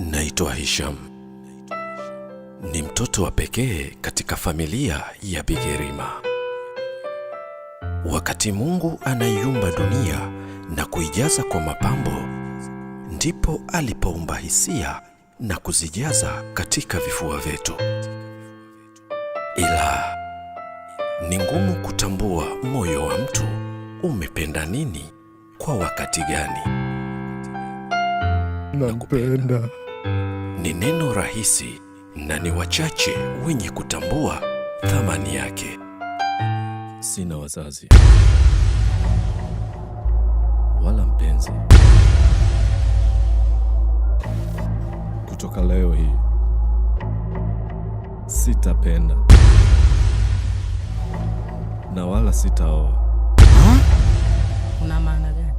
Naitwa Hisham. Ni mtoto wa pekee katika familia ya Bigerima. Wakati Mungu anaiumba dunia na kuijaza kwa mapambo, ndipo alipoumba hisia na kuzijaza katika vifua vyetu. Ila ni ngumu kutambua moyo wa mtu umependa nini kwa wakati gani. Nakupenda ni neno rahisi na ni wachache wenye kutambua thamani yake. Sina wazazi wala mpenzi. Kutoka leo hii sitapenda na wala sitaoa. Una maana gani?